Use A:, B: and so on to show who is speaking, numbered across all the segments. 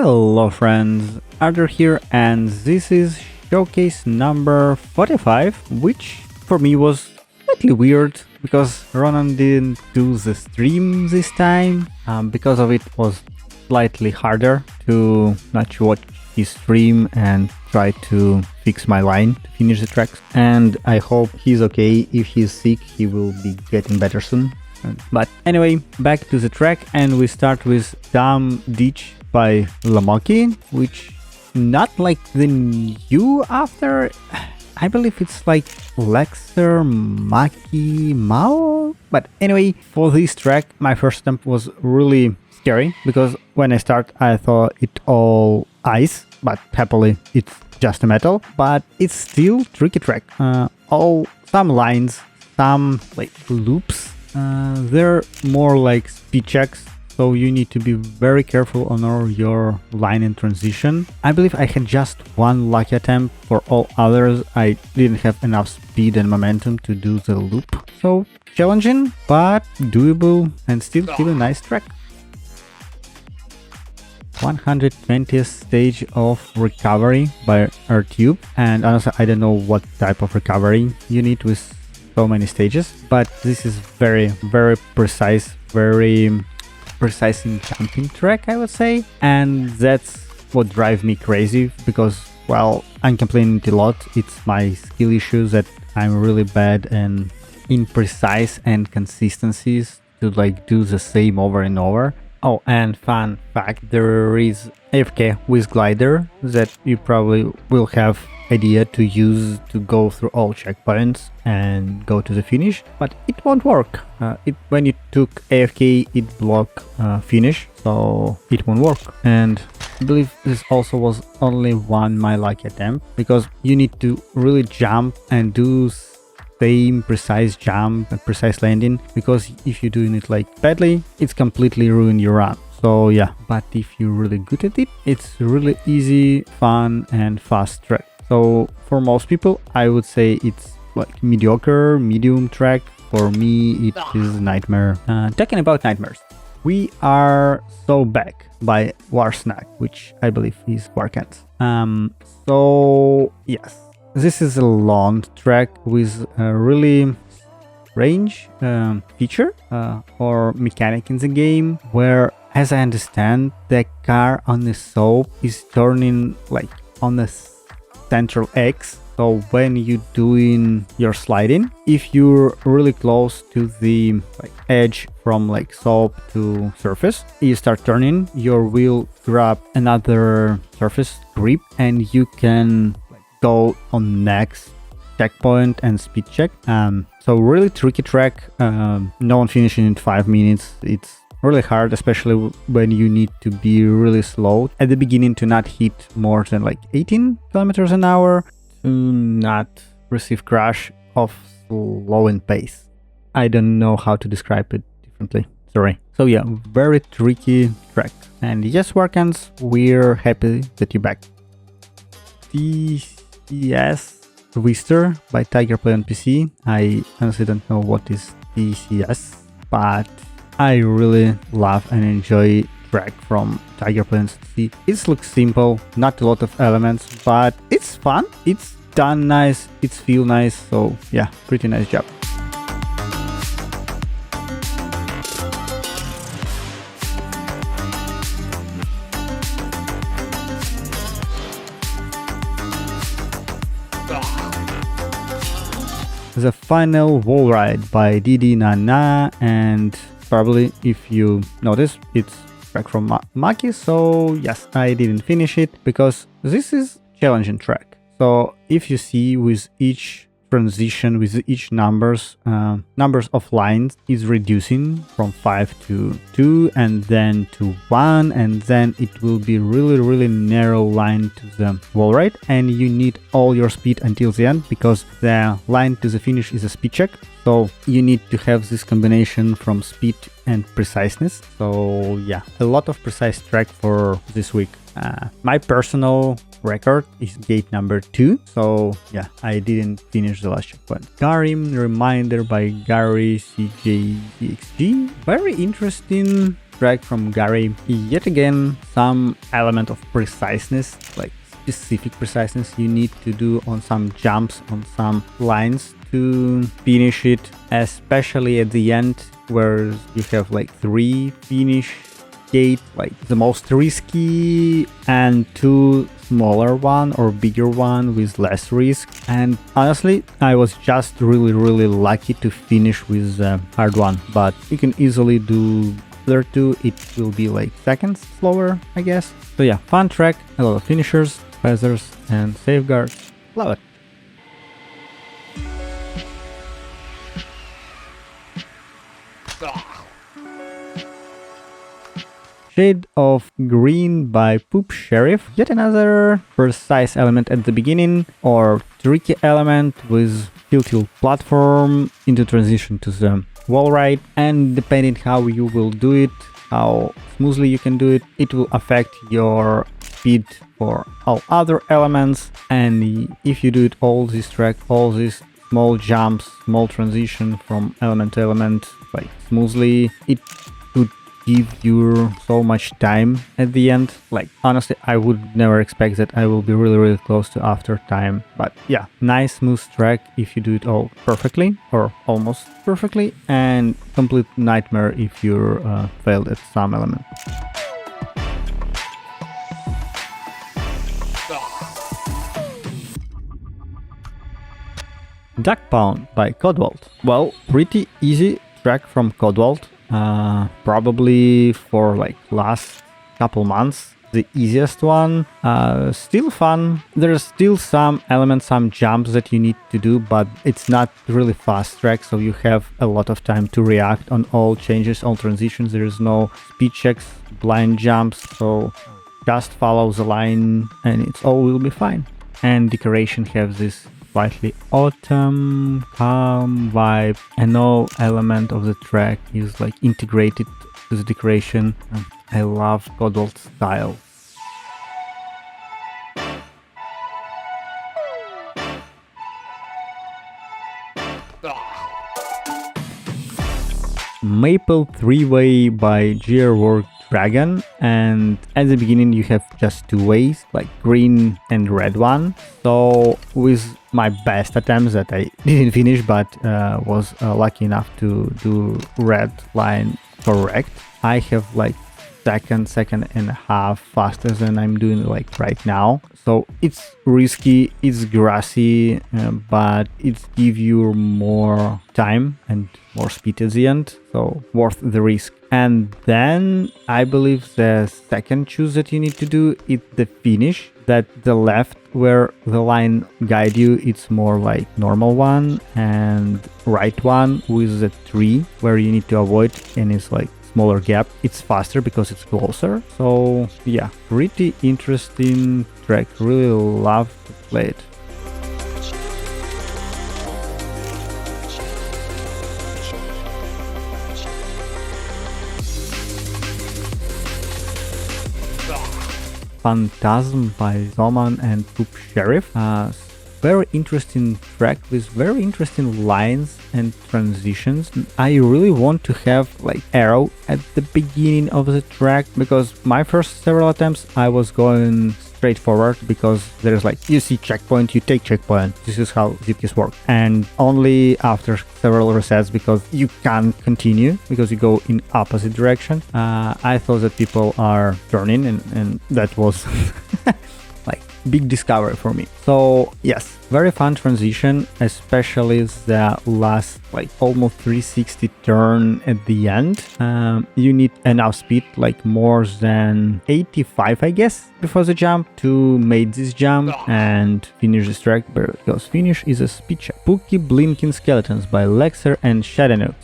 A: Hello friends, Arthur here, and this is showcase number 45, which for me was slightly weird because Ronan didn't do the stream this time. Because of it was slightly harder to not watch his stream and try to fix my line to finish the tracks. And I hope he's okay. If he's sick, he will be getting better soon. But anyway, back to the track, and we start with Dumb Ditch by Lamaki, which not like the new after. I believe it's like Lexer Maki Mao. But anyway, for this track, my first attempt was really scary because when I start, I thought it all ice, but happily it's just a metal. But it's still tricky track. Some lines, some like loops. They're more like speed checks, so you need to be very careful on all your line and transition. I believe I had just one lucky attempt. For all others, I didn't have enough speed and momentum to do the loop. So challenging, but doable and still a nice track. 120th stage of recovery by R-Tube, and honestly I don't know what type of recovery you need with so many stages, but this is very precise in jumping track, I would say, and that's what drives me crazy because, well, I'm complaining a lot. It's my skill issues that I'm really bad and imprecise and consistencies to like do the same over and over. Oh, and fun fact, there is AFK with glider that you probably will have idea to use to go through all checkpoints and go to the finish, but it won't work. When you took AFK, it blocked finish, so it won't work. And I believe this also was only one my lucky attempt because you need to really jump and do same precise jump and precise landing, because if you're doing it like badly, it's completely ruin your run. So yeah, but if you're really good at it, it's really easy, fun and fast track. So for most people, I would say it's like mediocre, medium track. For me, it is nightmare. Talking about nightmares, we are so back by Warsnack, which I believe is Warkant. So yes, this is a long track with a really strange feature or mechanic in the game where, as I understand, the car on the soap is turning like on the central X. So when you're doing your sliding, if you're really close to the edge from like soap to surface, you start turning, your wheel grab another surface grip and you can go on next checkpoint and speed check. So really tricky track. No one finishing in 5 minutes. It's really hard, especially when you need to be really slow at the beginning to not hit more than like 18 kilometers an hour, to not receive crash of slowing pace. I don't know how to describe it differently, sorry. So yeah, very tricky track. And yes, Warkans, we're happy that you're back. TCS Twister by Tiger Play on PC. I honestly don't know what is TCS, but I really love and enjoy track from Tiger Play on PC. It looks simple, not a lot of elements, but it's fun, it's done nice, it's feel nice, so yeah, pretty nice job. The final wall ride by Didi Nana, and probably if you notice, it's track from Maki, so yes, I didn't finish it because this is challenging track. So if you see with each transition, with each numbers of lines is reducing from 5 to 2 and then to 1, and then it will be really narrow line to the wall ride, and you need all your speed until the end because the line to the finish is a speed check. So you need to have this combination from speed and preciseness. So yeah, a lot of precise track for this week. My personal record is gate number 2, so yeah, I didn't finish the last checkpoint. Garim Reminder by Gary CJXG. Very interesting track from Gary. Yet again, some element of preciseness, like specific preciseness you need to do on some jumps, on some lines to finish it, especially at the end where you have like 3 finish gate, like the most risky, and 2 smaller one or bigger one with less risk. And honestly, I was just really lucky to finish with the hard one, but you can easily do other 2. It will be like seconds slower, I guess. So yeah, fun track, a lot of finishers, feathers and safeguards. Love it. Shade of Green by Poop Sheriff. Yet another precise element at the beginning, or tricky element with tilt platform into transition to the wall ride, and depending how you will do it, how smoothly you can do it, it will affect your speed for all other elements. And if you do it all this track, all these small jumps, small transition from element to element, like smoothly, it could give you so much time at the end. Like honestly, I would never expect that I will be really close to after time. But yeah, nice smooth track if you do it all perfectly or almost perfectly, and complete nightmare if you failed at some element. Duck Pound by Codwalt. Well, pretty easy track from Codwalt. Probably for like last couple months, the easiest one. Still fun. There's still some elements, some jumps that you need to do, but it's not really fast track, so you have a lot of time to react on all changes, all transitions. There is no speed checks, blind jumps, so just follow the line and it's all will be fine. And decoration has this slightly autumn, calm vibe, and no element of the track is like integrated to the decoration. I love Codwalt style. Maple 3-way by Gearwork Dragon, and at the beginning you have just 2 ways, like green and red one. So with my best attempts that I didn't finish, but was lucky enough to do red line correct, I have like second and a half faster than I'm doing like right now. So it's risky, it's grassy, but it gives you more time and more speed at the end, so worth the risk. And then I believe the second choose that you need to do is the finish, that the left where the line guide you, it's more like normal one, and right one with the tree where you need to avoid and it's like smaller gap, it's faster because it's closer. So yeah, pretty interesting track, really love to play it. Phantasm by Zoman and Poop Sheriff. Very interesting track with very interesting lines and transitions. I really want to have like arrow at the beginning of the track, because my first several attempts I was going straight forward because there's like, you see checkpoint, you take checkpoint. This is how ZPs work. And only after several resets, because you can't continue because you go in opposite direction. I thought that people are turning, and that was like big discovery for me. So yes, very fun transition, especially the last like almost 360 turn at the end. You need enough speed, like more than 85 I guess, before the jump to make this jump and finish this track, because finish is a speed check. Spooky Blinking Skeletons by Lexer and Shadownote.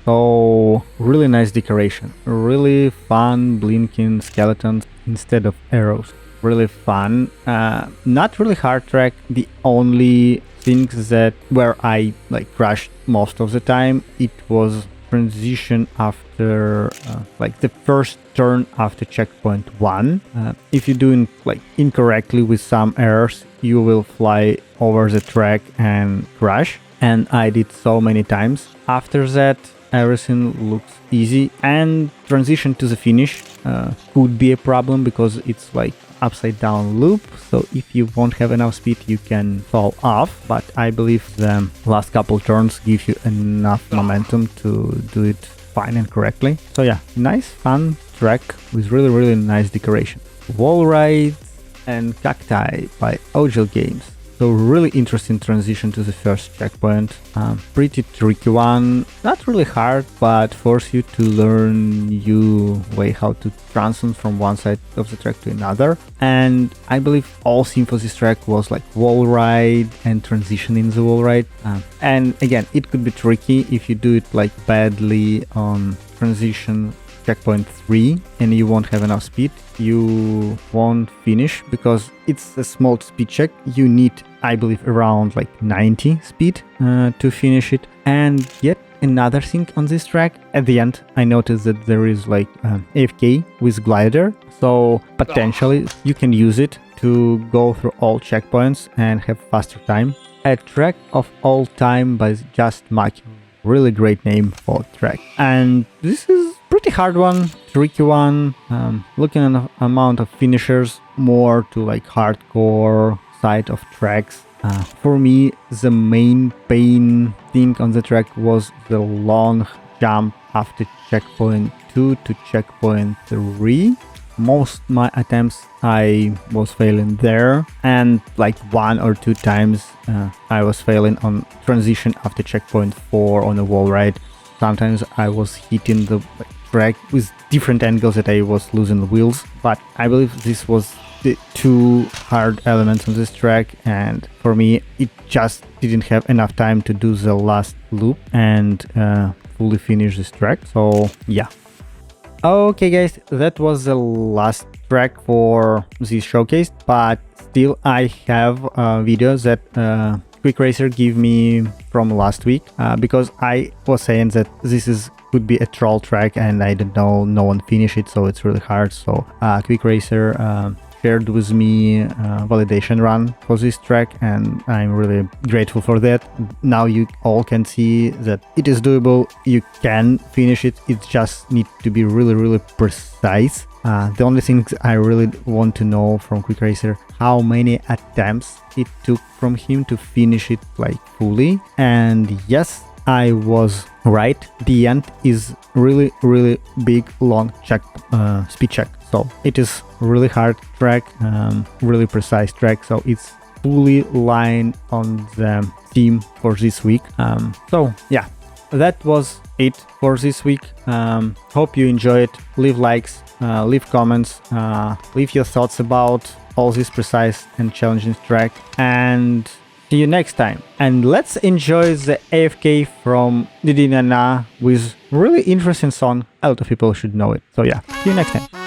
A: So really nice decoration, really fun blinking skeletons instead of arrows. Really fun, not really hard track. The only things that where I like crashed most of the time, it was transition after like the first turn after checkpoint 1. If you're doing like incorrectly with some errors, you will fly over the track and crash, and I did so many times. After that, everything looks easy, and transition to the finish could be a problem because it's like upside down loop, so if you won't have enough speed you can fall off, but I believe the last couple turns give you enough momentum to do it fine and correctly. So yeah, nice fun track with really nice decoration. Wall rides and cacti by OGL Games. So really interesting transition to the first checkpoint. Pretty tricky one, not really hard, but force you to learn new way how to transcend from one side of the track to another. And I believe all theme for this track was like wall ride and transition in the wall ride. And again, it could be tricky if you do it like badly on transition checkpoint 3 and you won't have enough speed, you won't finish because it's a small speed check. You need, I believe, around like 90 speed to finish it. And yet another thing on this track, at the end I noticed that there is like AFK with glider, so potentially you can use it to go through all checkpoints and have faster time. A track of all time by Just Maki. Really great name for track. And this is pretty hard one, tricky one. Looking at the amount of finishers, more to like hardcore side of tracks. For me, the main pain thing on the track was the long jump after checkpoint 2 to checkpoint 3. Most my attempts I was failing there, and like 1 or 2 times I was failing on transition after checkpoint 4 on a wall ride. Sometimes I was hitting the track with different angles that I was losing the wheels, but I believe this was the 2 hard elements on this track, and for me it just didn't have enough time to do the last loop and fully finish this track. So yeah. Okay guys, that was the last track for this showcase, but still I have videos that Quick Racer gave me from last week, because I was saying that this could be a troll track and I don't know, no one finished it, so it's really hard. So Quick Racer shared with me a validation run for this track, and I'm really grateful for that. Now you all can see that it is doable, you can finish it, it just needs to be really precise. The only thing I really want to know from Quick Racer, how many attempts it took from him to finish it like fully. And yes, I was right, the end is really big long check, speed check. So it is really hard track, really precise track, so it's fully lined on the theme for this week. So yeah, that was it for this week. Hope you enjoy it. Leave likes, leave comments, leave your thoughts about all this precise and challenging track, and see you next time. And let's enjoy the AFK from Didi Nana with really interesting song. A lot of people should know it. So yeah, see you next time.